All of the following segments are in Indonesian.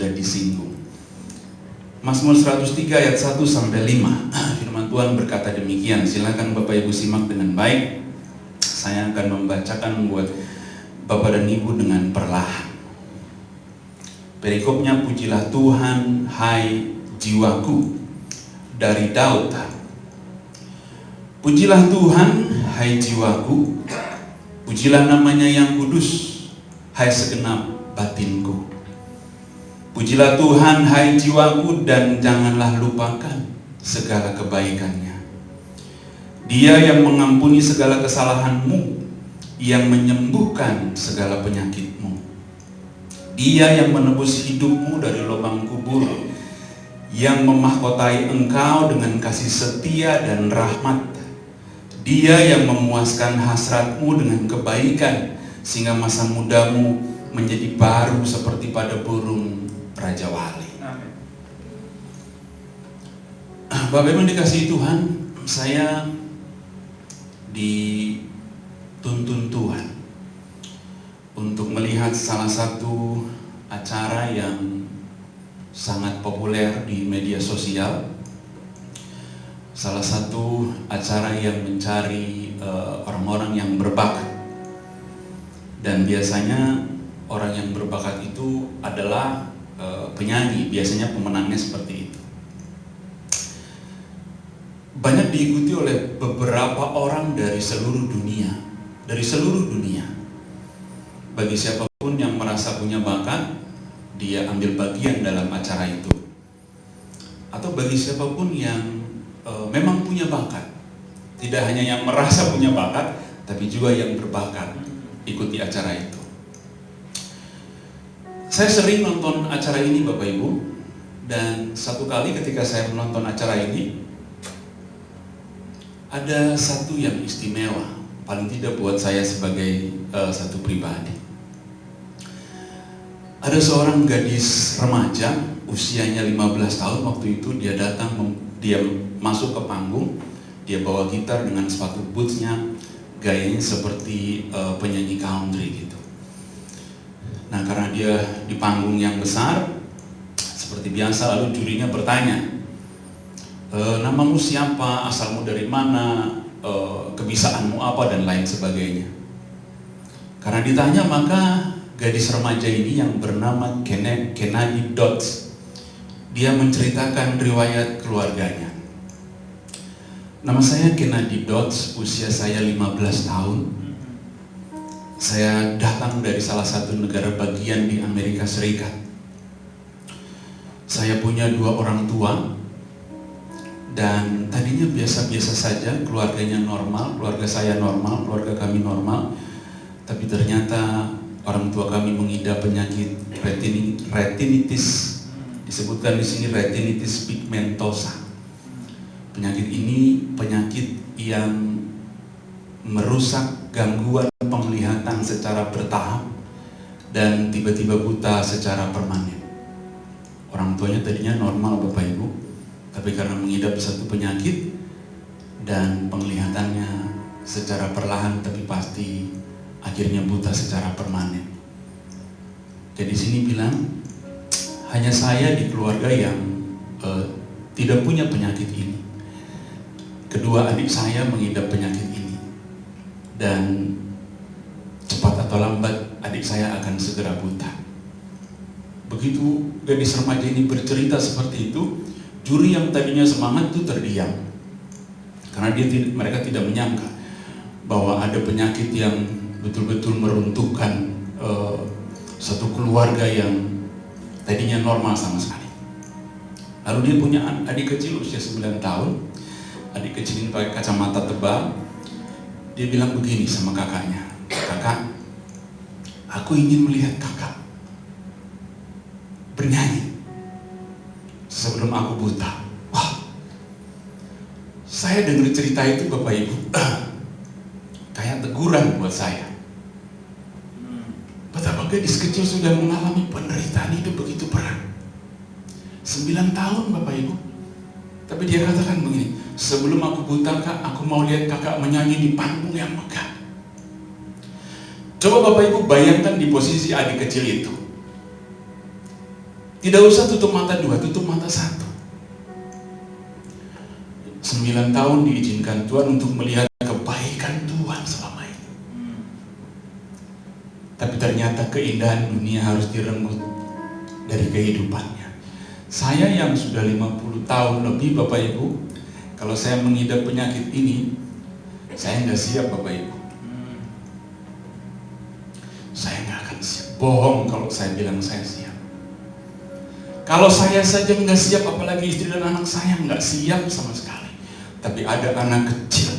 sudah disinggung. Mazmur 103 ayat 1 sampai 5. Firman Tuhan berkata demikian. Silakan Bapak Ibu simak dengan baik. Saya akan membacakan buat Bapak dan Ibu dengan perlahan. Perikopnya, pujilah Tuhan hai jiwaku, dari Daud. Pujilah Tuhan hai jiwaku, pujilah namanya yang kudus, hai segenap batinku. Pujilah Tuhan hai jiwaku, dan janganlah lupakan segala kebaikannya. Dia yang mengampuni segala kesalahanmu, yang menyembuhkan segala penyakitmu. Dia yang menebus hidupmu dari lubang kubur, yang memahkotai engkau dengan kasih setia dan rahmat. Dia yang memuaskan hasratmu dengan kebaikan, sehingga masa mudamu menjadi baru seperti pada burung Raja Wali. Bapak Ibu dikasihi Tuhan, saya dituntun Tuhan untuk melihat salah satu acara yang sangat populer di media sosial. Salah satu acara yang mencari orang-orang yang berbakat. Dan biasanya orang yang berbakat itu adalah penyanyi, biasanya pemenangnya seperti itu. Banyak diikuti oleh beberapa orang dari seluruh dunia. Bagi siapapun yang merasa punya bakat, dia ambil bagian dalam acara itu. Atau bagi siapapun yang memang punya bakat, tidak hanya yang merasa punya bakat, tapi juga yang berbakat ikuti acara itu. Saya sering nonton acara ini Bapak Ibu, dan satu kali ketika saya menonton acara ini, ada satu yang istimewa, paling tidak buat saya sebagai satu pribadi. Ada seorang gadis remaja, usianya 15 tahun waktu itu. Dia datang, dia masuk ke panggung, dia bawa gitar dengan sepatu bootsnya, gayanya seperti penyanyi country gitu. Nah, karena dia di panggung yang besar, seperti biasa, lalu jurinya bertanya, namamu siapa, asalmu dari mana, kebisaanmu apa, dan lain sebagainya. Karena ditanya, maka gadis remaja ini yang bernama Kennedy Dodds, dia menceritakan riwayat keluarganya. Nama saya Kennedy Dodds, usia saya 15 tahun. Saya datang dari salah satu negara bagian di Amerika Serikat. Saya punya 2 orang tua, dan tadinya biasa-biasa saja, keluarganya normal, keluarga saya normal, keluarga kami normal. Tapi ternyata orang tua kami mengidap penyakit retinitis, disebutkan di sini retinitis pigmentosa. Penyakit ini penyakit yang merusak gangguan penglihatan secara bertahap dan tiba-tiba buta secara permanen. Orang tuanya tadinya normal Bapak Ibu, tapi karena mengidap satu penyakit dan penglihatannya secara perlahan tapi pasti akhirnya buta secara permanen. Jadi sini bilang, hanya saya di keluarga yang tidak punya penyakit ini. Kedua adik saya mengidap penyakit ini, dan cepat atau lambat adik saya akan segera buta. Begitu gadis remaja ini bercerita seperti itu, juri yang tadinya semangat itu terdiam, karena mereka tidak menyangka bahwa ada penyakit yang betul-betul meruntuhkan satu keluarga yang tadinya normal sama sekali. Lalu dia punya adik kecil usia 9 tahun. Adik kecil ini pakai kacamata tebal. Dia bilang begini sama kakaknya, "Kakak, aku ingin melihat kakak bernyanyi sebelum aku buta." Wah, saya dengar cerita itu Bapak Ibu, kayak teguran buat saya. Betapa gadis kecil sudah mengalami penderitaan hidup begitu berat. 9 tahun Bapak Ibu. Tapi dia katakan begini, "Sebelum aku buta Kak, aku mau lihat kakak menyanyi di panggung yang megah." Coba Bapak Ibu bayangkan di posisi adik kecil itu. Tidak usah tutup mata dua, tutup mata satu. 9 tahun diizinkan Tuhan untuk melihat kebaikan Tuhan selama ini. Tapi ternyata keindahan dunia harus direnggut dari kehidupannya. Saya yang sudah 50 tahun lebih Bapak Ibu, kalau saya mengidap penyakit ini, saya nggak siap Bapak Ibu. Saya nggak akan siap. Bohong kalau saya bilang saya siap. Kalau saya saja nggak siap, apalagi istri dan anak saya nggak siap sama sekali. Tapi ada anak kecil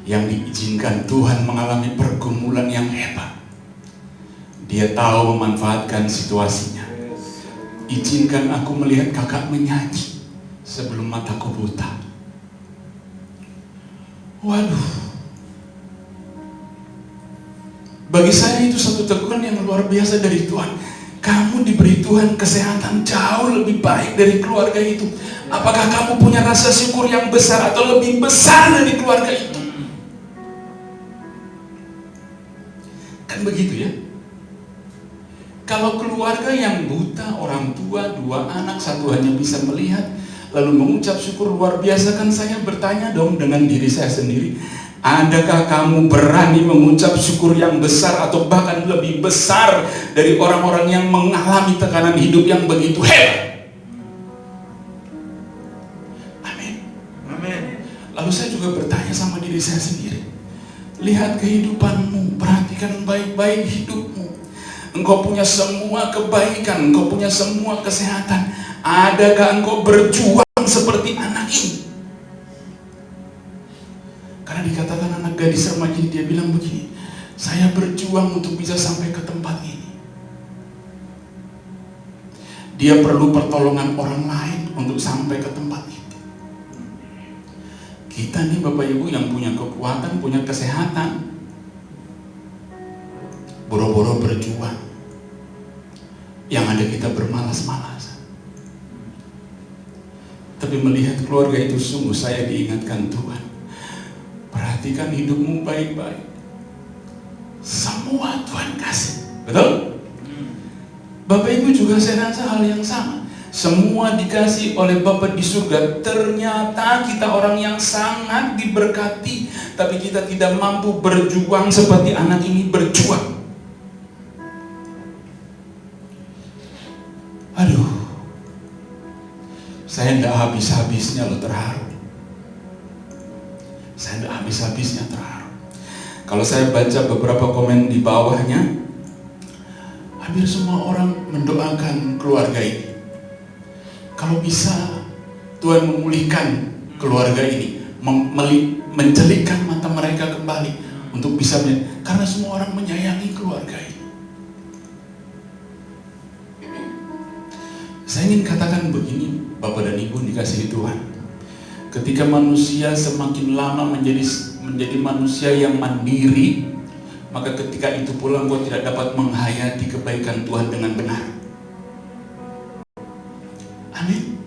yang diizinkan Tuhan mengalami pergumulan yang hebat. Dia tahu memanfaatkan situasinya. Izinkan aku melihat kakak menyanyi sebelum mataku buta. Waduh, bagi saya itu satu teguran yang luar biasa dari Tuhan. Kamu diberi Tuhan kesehatan jauh lebih baik dari keluarga itu. Apakah kamu punya rasa syukur yang besar atau lebih besar dari keluarga itu? Kan begitu ya. Kalau keluarga yang buta, orang tua, 2 anak, 1 hanya bisa melihat, lalu mengucap syukur luar biasa, kan saya bertanya dong dengan diri saya sendiri, adakah kamu berani mengucap syukur yang besar atau bahkan lebih besar dari orang-orang yang mengalami tekanan hidup yang begitu hebat? Amin. Amin. Lalu saya juga bertanya sama diri saya sendiri, lihat kehidupanmu, perhatikan baik-baik hidupmu. Engkau punya semua kebaikan, engkau punya semua kesehatan. Adakah engkau berjuang seperti anak ini? Karena dikatakan anak gadis remaja ini, dia bilang begini, saya berjuang untuk bisa sampai ke tempat ini. Dia perlu pertolongan orang lain untuk sampai ke tempat itu. Kita nih Bapak Ibu yang punya kekuatan, punya kesehatan, boro-boro berjuang, yang ada kita bermalas-malas. Tapi melihat keluarga itu, sungguh saya diingatkan Tuhan, perhatikan hidupmu baik-baik. Semua Tuhan kasih, betul? Bapak Ibu juga saya rasa hal yang sama. Semua dikasih oleh Bapa di surga. Ternyata kita orang yang sangat diberkati, tapi kita tidak mampu berjuang seperti anak ini berjuang. Aduh, saya tidak habis-habisnya loh terharu. Saya tidak habis-habisnya terharu. Kalau saya baca beberapa komen di bawahnya, hampir semua orang mendoakan keluarga ini. Kalau bisa Tuhan memulihkan keluarga ini, mencelikkan mata mereka kembali untuk bisa melihat, karena semua orang menyayangi keluarga ini. Saya ingin katakan begini, Bapak dan Ibu dikasihi Tuhan. Ketika manusia semakin lama menjadi manusia yang mandiri, maka ketika itu pula engkau tidak dapat menghayati kebaikan Tuhan dengan benar. Amin.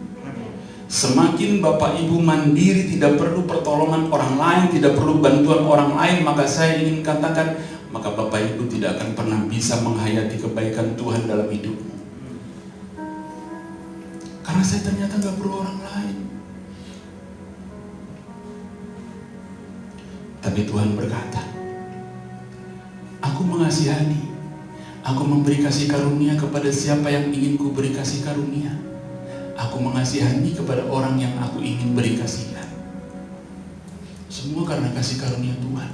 Semakin Bapak Ibu mandiri, tidak perlu pertolongan orang lain, tidak perlu bantuan orang lain, maka saya ingin katakan, maka Bapak Ibu tidak akan pernah bisa menghayati kebaikan Tuhan dalam hidupmu. Karena saya ternyata gak perlu orang lain. Tapi Tuhan berkata, aku mengasihani, aku memberi kasih karunia kepada siapa yang ingin ku beri kasih karunia. Aku mengasihani kepada orang yang aku ingin beri kasihan. Semua karena kasih karunia Tuhan.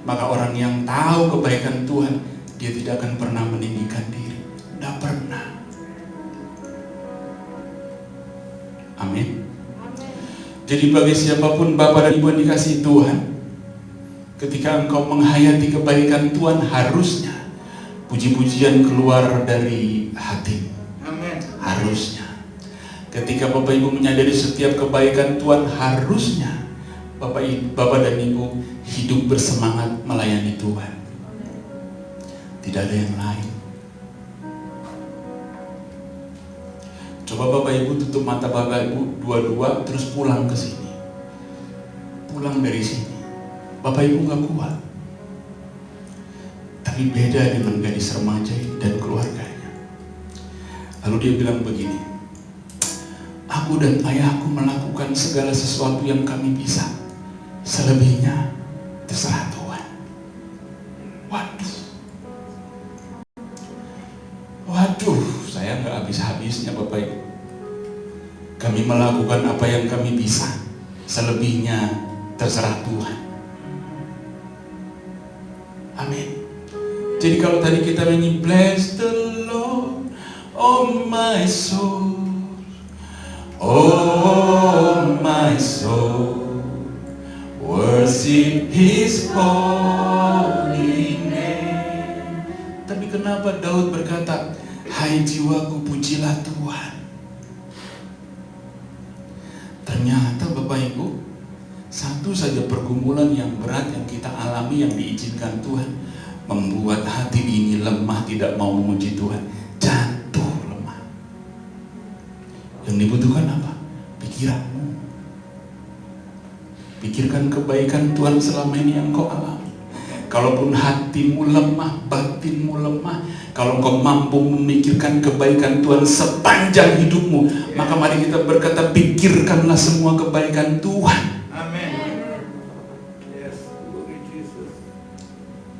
Maka orang yang tahu kebaikan Tuhan, dia tidak akan pernah meninggikan diri. Tidak pernah. Amin. Jadi bagi siapapun Bapak dan Ibu yang dikasihi Tuhan, ketika engkau menghayati kebaikan Tuhan, harusnya puji-pujian keluar dari hati. Amin. Harusnya. Ketika Bapak Ibu menyadari setiap kebaikan Tuhan, harusnya Bapak dan Ibu hidup bersemangat melayani Tuhan. Tidak ada yang lain. Coba Bapak Ibu tutup mata Bapak Ibu dua-dua, terus pulang ke sini. Pulang dari sini. Bapak Ibu gak kuat. Tapi beda dengan gadis remaja dan keluarga. Lalu dia bilang begini, aku dan ayahku melakukan segala sesuatu yang kami bisa. Selebihnya terserah Tuhan. Waduh. Waduh, saya nggak habis-habisnya Bapak Ibu. Kami melakukan apa yang kami bisa. Selebihnya terserah Tuhan. Amin. Jadi kalau tadi kita nyanyi Bless the Lord, oh my soul, oh my soul, worship His holy name. Tapi kenapa Daud berkata, hai jiwaku pujilah Tuhan? Ternyata Bapak Ibu, satu saja pergumulan yang berat yang kita alami, yang diizinkan Tuhan, membuat hati ini lemah, tidak mau memuji Tuhan, jatuh lemah. Yang dibutuhkan apa? Pikiranmu. Pikirkan kebaikan Tuhan selama ini yang kau alami. Kalaupun hatimu lemah, batinmu lemah, kalau kau mampu memikirkan kebaikan Tuhan sepanjang hidupmu, maka mari kita berkata, pikirkanlah semua kebaikan Tuhan.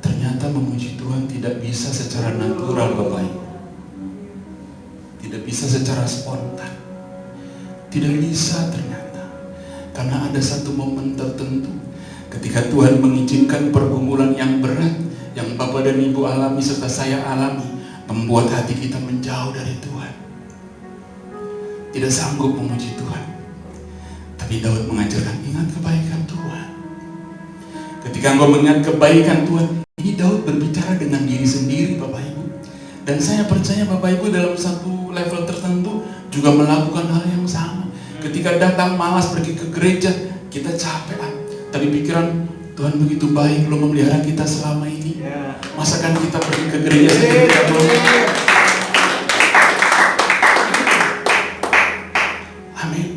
Ternyata memuji Tuhan tidak bisa secara natural Bapak Ibu. Tidak bisa secara spontan. Tidak bisa ternyata. Karena ada satu momen tertentu ketika Tuhan mengizinkan pergumulan yang berat yang Bapak dan Ibu alami serta saya alami, membuat hati kita menjauh dari Tuhan. Tidak sanggup memuji Tuhan. Tapi Daud mengajarkan, ingat kebaikan Tuhan. Ketika engkau mengingat kebaikan Tuhan, ini Daud berbicara dengan diri sendiri Bapak Ibu. Dan saya percaya Bapak Ibu dalam satu level tertentu juga melakukan hal yang sama. Ketika datang malas pergi ke gereja, kita capek, tapi pikiran, Tuhan begitu baik lo memelihara kita selama ini. Masakan kita pergi ke gereja saja tidak mau. Amin.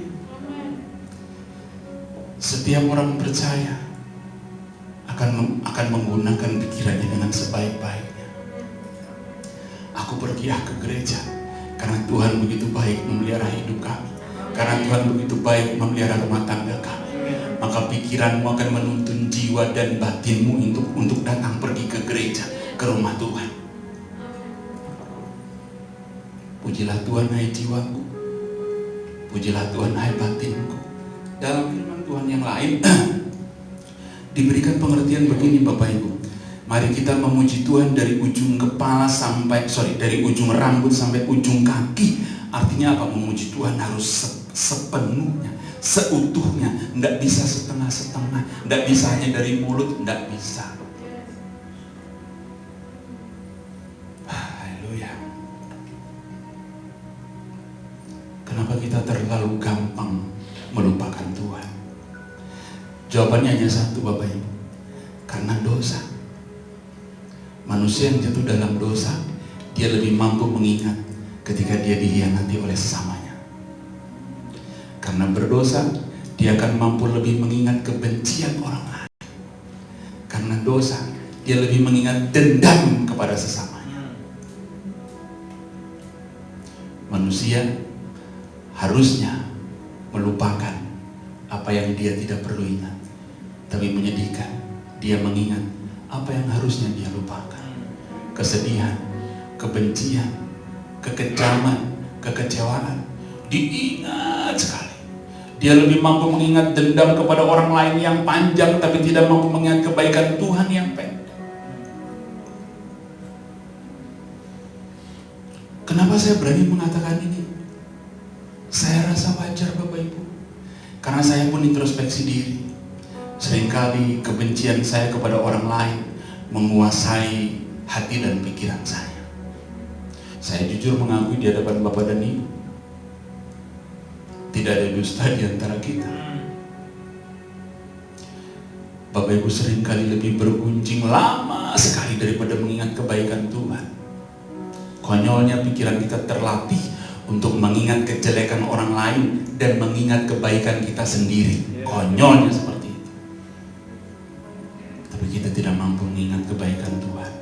Setiap orang percaya akan menggunakan pikirannya dengan sebaik-baiknya. Aku pergi ke gereja karena Tuhan begitu baik memelihara hidup kami. Karena Tuhan begitu baik memelihara rumah tangga kami. Maka pikiranmu akan menuntun jiwa dan batinmu untuk datang pergi ke gereja, ke rumah Tuhan. Pujilah Tuhan hai jiwaku, pujilah Tuhan hai batinku. Dalam firman Tuhan yang lain diberikan pengertian begini Bapak Ibu. Mari kita memuji Tuhan dari ujung kepala dari ujung rambut sampai ujung kaki. Artinya apa? Memuji Tuhan harus sepenuhnya, seutuhnya, tidak bisa setengah-setengah, tidak bisa hanya dari mulut, tidak bisa. Haleluya. Kenapa kita terlalu gampang melupakan Tuhan? Jawabannya hanya satu Bapak Ibu, karena dosa. Manusia yang jatuh dalam dosa, dia lebih mampu mengingat ketika dia dikhianati oleh sesamanya. Karena berdosa, dia akan mampu lebih mengingat kebencian orang lain. Karena dosa, dia lebih mengingat dendam kepada sesamanya. Manusia harusnya melupakan apa yang dia tidak perlu ingat. Tapi menyedihkan, dia mengingat apa yang harusnya dia lupakan. Kesedihan, kebencian, kekejaman, kekecewaan diingat sekali. Dia lebih mampu mengingat dendam kepada orang lain yang panjang, tapi tidak mampu mengingat kebaikan Tuhan yang pendek. Kenapa saya berani mengatakan ini? Saya rasa wajar Bapak Ibu, karena saya pun introspeksi diri. Seringkali kebencian saya kepada orang lain menguasai hati dan pikiran saya. Saya jujur mengakui di hadapan Bapak dan Ibu, tidak ada dusta di antara kita. Bapak Ibu seringkali lebih bergunjing lama sekali daripada mengingat kebaikan Tuhan. Konyolnya pikiran kita terlatih untuk mengingat kejelekan orang lain dan mengingat kebaikan kita sendiri. Konyolnya seperti itu. Tapi kita tidak mampu mengingat kebaikan Tuhan.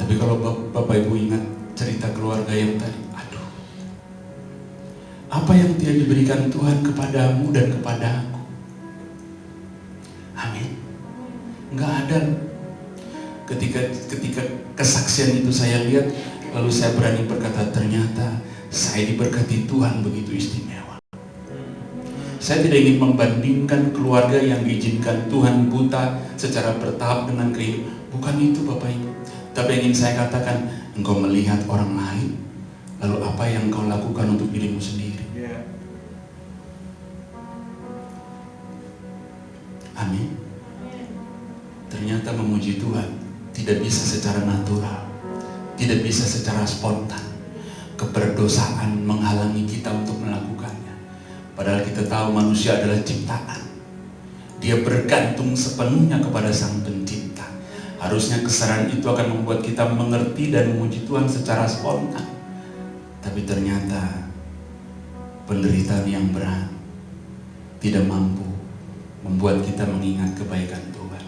Tapi kalau Bapak Ibu ingat cerita keluarga yang tadi, aduh, apa yang tidak diberikan Tuhan kepadamu dan kepada aku? Amin. Nggak ada. Ketika kesaksian itu saya lihat, lalu saya berani berkata, ternyata saya diberkati Tuhan begitu istimewa. Saya tidak ingin membandingkan keluarga yang diizinkan Tuhan buta secara bertahap dengan kehidupan. Bukan itu Bapak Ibu. Tapi yang ingin saya katakan, engkau melihat orang lain, lalu apa yang engkau lakukan untuk dirimu sendiri? Amin. Ternyata memuji Tuhan tidak bisa secara natural, tidak bisa secara spontan. Keberdosan menghalangi kita untuk melakukannya. Padahal kita tahu manusia adalah ciptaan. Dia bergantung sepenuhnya kepada Sang Pencipta. Harusnya kesadaran itu akan membuat kita mengerti dan memuji Tuhan secara spontan. Tapi ternyata penderitaan yang berat tidak mampu membuat kita mengingat kebaikan Tuhan.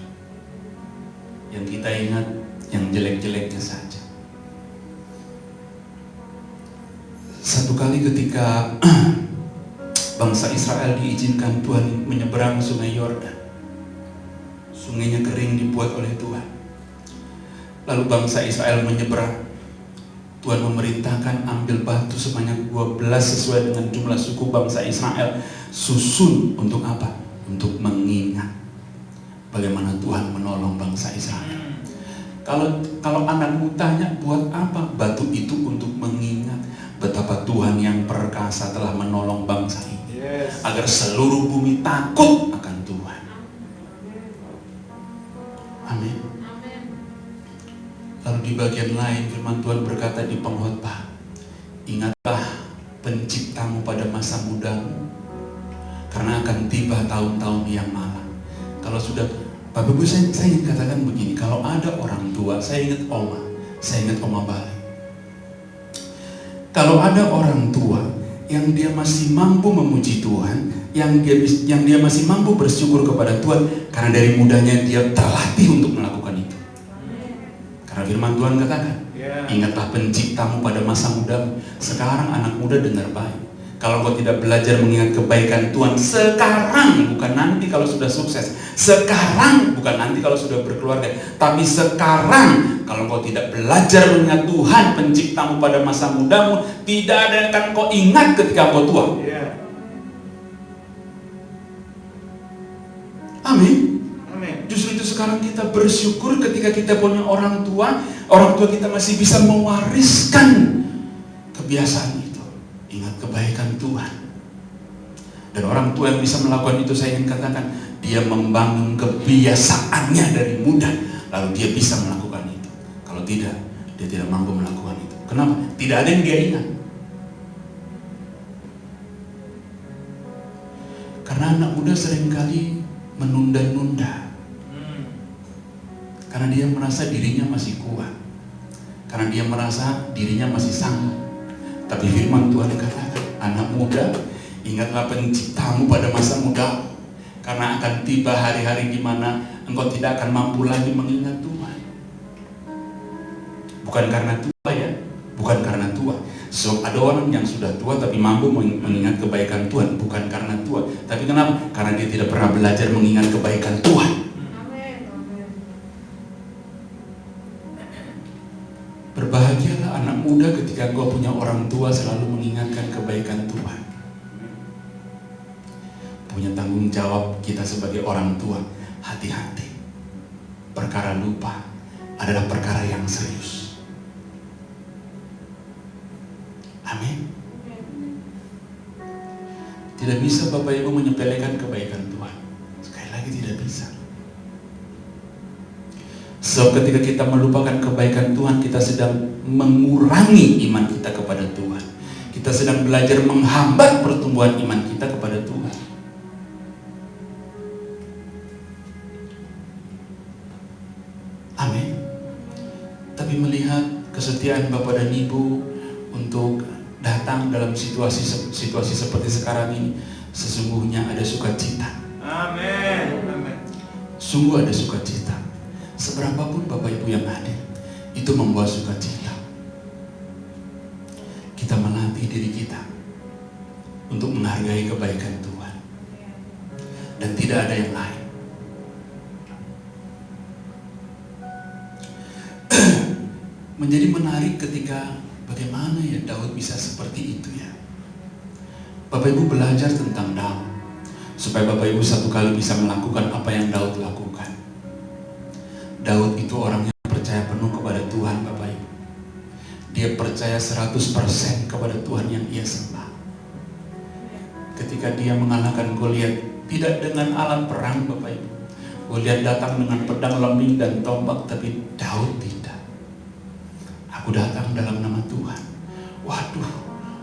Yang kita ingat yang jelek-jeleknya saja. Satu kali ketika bangsa Israel diizinkan Tuhan menyeberang sungai Yordan. Sungainya kering dibuat oleh Tuhan. Lalu bangsa Israel menyeberang. Tuhan memerintahkan ambil batu sebanyak 12 sesuai dengan jumlah suku bangsa Israel. Susun untuk apa? Untuk mengingat bagaimana Tuhan menolong bangsa Israel. Kalau anakmu tanya buat apa? Batu itu untuk mengingat betapa Tuhan yang perkasa telah menolong bangsa ini. Agar seluruh bumi takut akan Tuhan. Amin. Lalu di bagian lain firman Tuhan berkata di pengkhotbah, ingatlah Penciptamu pada masa mudamu, karena akan tiba tahun-tahun yang malang. Kalau sudah, Bapak Ibu, saya ingin katakan begini, kalau ada orang tua, saya ingat Oma Bali. Kalau ada orang tua yang dia masih mampu memuji Tuhan, yang dia masih mampu bersyukur kepada Tuhan, karena dari mudanya dia terlatih untuk melakukan itu. Karena firman Tuhan katakan, ingatlah Penciptamu pada masa mudamu. Sekarang anak muda dengar baik. Kalau kau tidak belajar mengingat kebaikan Tuhan sekarang, bukan nanti kalau sudah sukses. Sekarang, bukan nanti kalau sudah berkeluarga. Tapi sekarang, kalau kau tidak belajar mengingat Tuhan Penciptamu pada masa mudamu, tidak ada yang akan kau ingat ketika kau tua. Amin. Justru itu sekarang kita bersyukur ketika kita punya orang tua kita masih bisa mewariskan kebiasaan itu. Ingat kebaikan Tuhan. Dan orang tua yang bisa melakukan itu, saya ingin katakan, dia membangun kebiasaannya dari muda, lalu dia bisa melakukan itu. Kalau tidak, dia tidak mampu melakukan itu. Kenapa? Tidak ada yang dia ingat. Karena anak muda seringkali menunda-nunda. Karena dia merasa dirinya masih kuat. Karena dia merasa dirinya masih sanggup. Tapi firman Tuhan katakan, anak muda, ingatlah Penciptamu pada masa muda, karena akan tiba hari-hari di mana engkau tidak akan mampu lagi mengingat Tuhan. Bukan karena tua ya, bukan karena tua. So, ada orang yang sudah tua tapi mampu mengingat kebaikan Tuhan, bukan karena tua. Tapi kenapa? Karena dia tidak pernah belajar mengingat kebaikan Tuhan. Berbahagialah anak muda ketika engkau punya orang tua selalu mengingatkan kebaikan Tuhan. Punya tanggung jawab kita sebagai orang tua. Hati-hati. Perkara lupa adalah perkara yang serius. Amin. Tidak bisa Bapak Ibu menyepelekan kebaikan Tuhan. Sekali lagi tidak bisa. So, ketika kita melupakan kebaikan Tuhan, kita sedang mengurangi iman kita kepada Tuhan. Kita sedang belajar menghambat pertumbuhan iman kita kepada Tuhan. Amin. Tapi melihat kesetiaan Bapak dan Ibu untuk datang dalam situasi seperti sekarang ini, sesungguhnya ada sukacita. Amin. Sungguh ada sukacita. Seberapapun Bapak Ibu yang hadir, itu membawa sukacita. Kita melatih diri kita untuk menghargai kebaikan Tuhan, dan tidak ada yang lain. Menjadi menarik ketika bagaimana ya Daud bisa seperti itu ya. Bapak Ibu belajar tentang Daud, supaya Bapak Ibu satu kali bisa melakukan apa yang Daud lakukan. Daud itu orang yang percaya penuh kepada Tuhan, Bapak Ibu. Dia percaya 100% kepada Tuhan yang ia sembah. Ketika dia mengalahkan Goliat, tidak dengan alat perang, Bapak Ibu. Goliat datang dengan pedang, lembing, dan tombak, tapi Daud tidak. Aku datang dalam nama Tuhan. Waduh,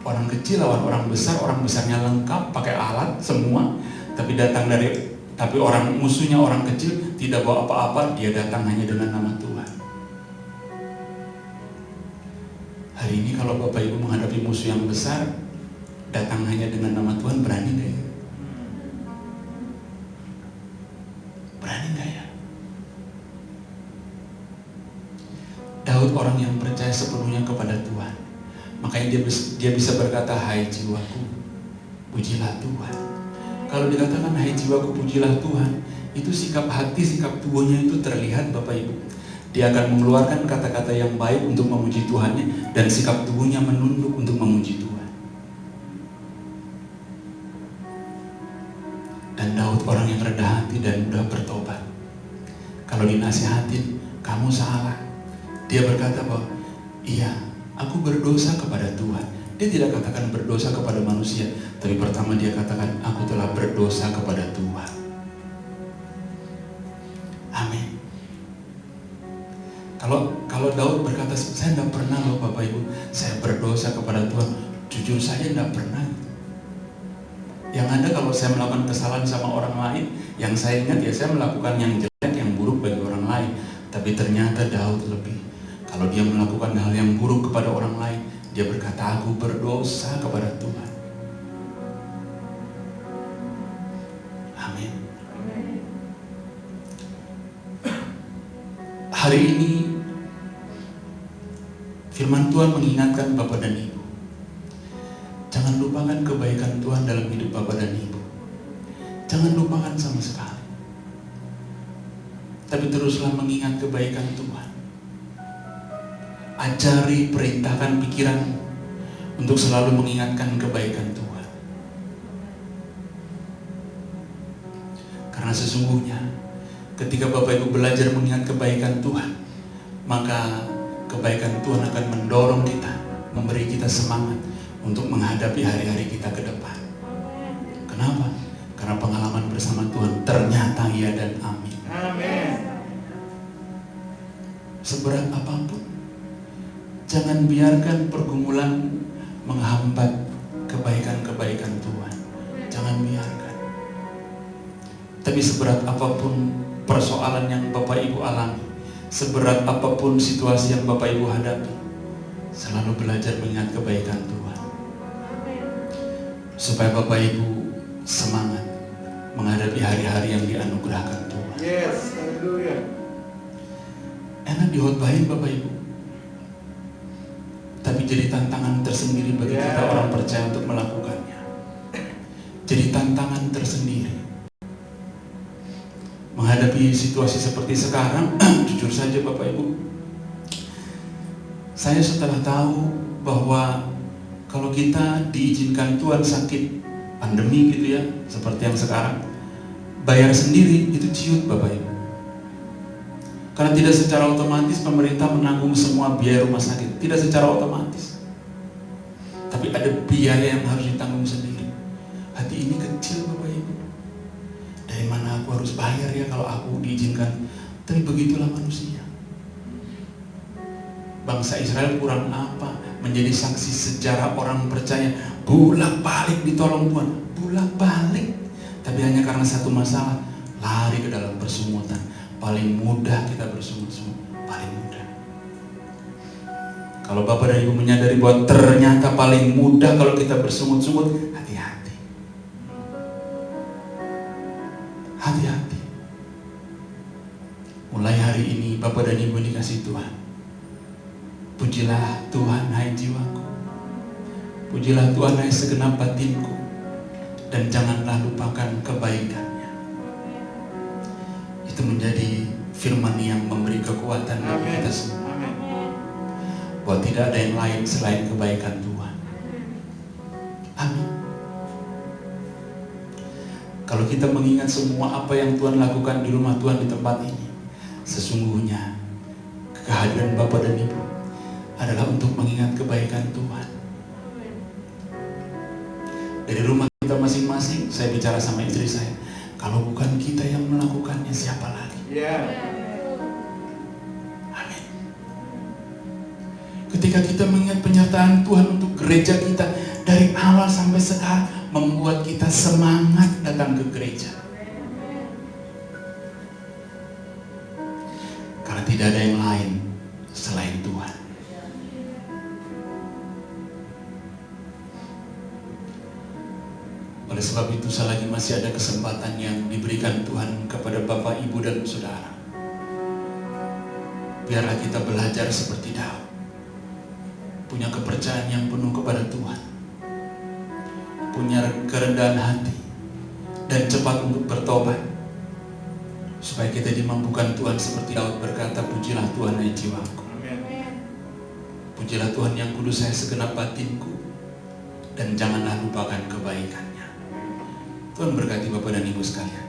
orang kecil lawan orang besar, orang besarnya lengkap pakai alat semua, tapi orang musuhnya orang kecil tidak bawa apa-apa, dia datang hanya dengan nama Tuhan. Hari ini kalau Bapak Ibu menghadapi musuh yang besar, datang hanya dengan nama Tuhan, berani nggak ya? Berani nggak ya? Daud orang yang percaya sepenuhnya kepada Tuhan. Makanya dia bisa berkata, hai jiwaku, pujilah Tuhan. Kalau dikatakan hai jiwaku, pujilah Tuhan, itu sikap hati, sikap tubuhnya itu terlihat, Bapak Ibu. Dia akan mengeluarkan kata-kata yang baik untuk memuji Tuhannya, dan sikap tubuhnya menunduk untuk memuji Tuhan. Dan Daud orang yang rendah hati dan mudah bertobat. Kalau dinasihatin, kamu salah, dia berkata bahwa iya, aku berdosa kepada Tuhan. Dia tidak katakan berdosa kepada manusia, tapi pertama dia katakan, aku telah berdosa kepada Tuhan. Amin. Kalau Daud berkata, saya tidak pernah loh Bapak Ibu, saya berdosa kepada Tuhan. Jujur saja tidak pernah. Yang ada kalau saya melakukan kesalahan sama orang lain, yang saya ingat ya saya melakukan yang jelek, yang buruk bagi orang lain. Tapi ternyata Daud lebih. Kalau dia melakukan hal yang buruk kepada orang lain, dia berkata, aku berdosa kepada Tuhan. Amin. Hari ini firman Tuhan mengingatkan Bapak dan Ibu, jangan lupakan kebaikan Tuhan dalam hidup Bapak dan Ibu. Jangan lupakan sama sekali, tapi teruslah mengingat kebaikan Tuhan. Ajari, perintahkan pikiran untuk selalu mengingatkan kebaikan Tuhan. Karena sesungguhnya ketika Bapak Ibu belajar mengingat kebaikan Tuhan, maka kebaikan Tuhan akan mendorong kita, memberi kita semangat untuk menghadapi hari-hari kita ke depan. Kenapa? Karena pengalaman bersama Tuhan ternyata iya dan amin. Amin. Seberat apapun, jangan biarkan pergumulan menghambat kebaikan-kebaikan Tuhan. Jangan biarkan. Tapi seberat apapun persoalan yang Bapak Ibu alami, seberat apapun situasi yang Bapak Ibu hadapi, selalu belajar mengingat kebaikan Tuhan. Supaya Bapak Ibu semangat menghadapi hari-hari yang dianugerahkan Tuhan. Yes, haleluya. Enak dihotbahin Bapak Ibu, tapi jadi tantangan tersendiri bagi kita orang percaya untuk melakukannya. Jadi tantangan tersendiri menghadapi situasi seperti sekarang. Jujur saja Bapak Ibu, saya setelah tahu bahwa kalau kita diizinkan Tuhan sakit pandemi gitu ya, seperti yang sekarang, bayar sendiri itu ciut Bapak Ibu. Karena tidak secara otomatis pemerintah menanggung semua biaya rumah sakit, tidak secara otomatis. Tapi ada biaya yang harus ditanggung sendiri. Hati ini kecil Bapak Ibu. Dari mana aku harus bayar ya kalau aku diizinkan? Tapi begitulah manusia. Bangsa Israel kurang apa menjadi saksi sejarah orang percaya, bolak-balik ditolong Tuhan, bolak-balik. Tapi hanya karena satu masalah, lari ke dalam persungutan. Paling mudah kita bersungut-sungut, paling mudah. Kalau Bapak dan Ibu menyadari bahwa ternyata paling mudah kalau kita bersungut-sungut, hati-hati. Hati-hati. Mulai hari ini Bapak dan Ibu dikasih Tuhan, Pujilah Tuhan hai jiwaku, pujilah Tuhan hai segenap batinku, dan janganlah lupakan kebaikannya. Itu menjadi firman yang memberi kekuatan bagi kita semua, bahwa tidak ada yang lain selain kebaikan Tuhan. Amin. Kalau kita mengingat semua apa yang Tuhan lakukan di rumah Tuhan di tempat ini, sesungguhnya kehadiran Bapak dan Ibu adalah untuk mengingat kebaikan Tuhan. Dari rumah kita masing-masing, saya bicara sama istri saya, kalau bukan kita yang melakukannya, siapa lagi? Amin. Ketika kita mengingat penyertaan Tuhan untuk gereja kita dari awal sampai sekarang, membuat kita semangat datang ke gereja. Karena tidak ada yang lain selain Tuhan. Oleh sebab itu, selagi masih ada kesempatan yang diberikan Tuhan kepada Bapak, Ibu, dan Saudara, biarlah kita belajar seperti Daud, punya kepercayaan yang penuh kepada Tuhan, punya kerendahan hati, dan cepat untuk bertobat, supaya kita dimampukan Tuhan seperti Daud berkata, pujilah Tuhan hai jiwaku, pujilah Tuhan yang kudus hai segenap batinku, dan janganlah lupakan kebaikannya. Tuhan berkati Bapak dan Ibu sekalian.